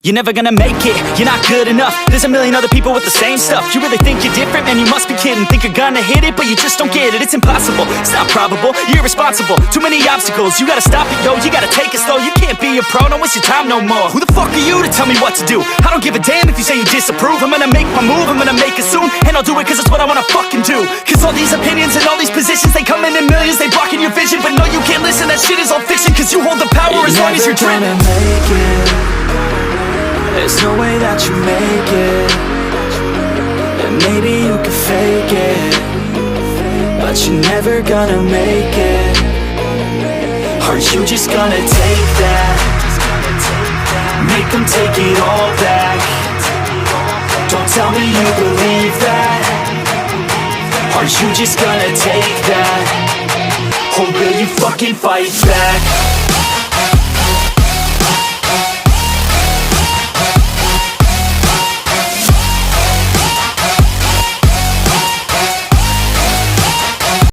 You're never gonna make it, you're not good enough. There's a million other people with the same stuff. You really think you're different? Man, you must be kidding. Think you're gonna hit it, but you just don't get it. It's impossible, it's not probable, you're irresponsible. Too many obstacles, you gotta stop it, yo. You gotta take it slow, you can't be a pro. Don't waste your time no more. Who the fuck are you to tell me what to do? I don't give a damn if you say you disapprove. I'm gonna make my move, I'm gonna make it soon. And I'll do it cause it's what I wanna fucking do. Cause all these opinions and all these positions, they come in millions, they blocking your vision. But no, you can't listen, that shit is all fiction. Cause you hold the power as long as you're dreaming. Make it. There's no way that you make it. And maybe you can fake it, but you're never gonna make it. Are you just gonna take that? Make them take it all back. Don't tell me you believe that. Are you just gonna take that? Or will you fucking fight back?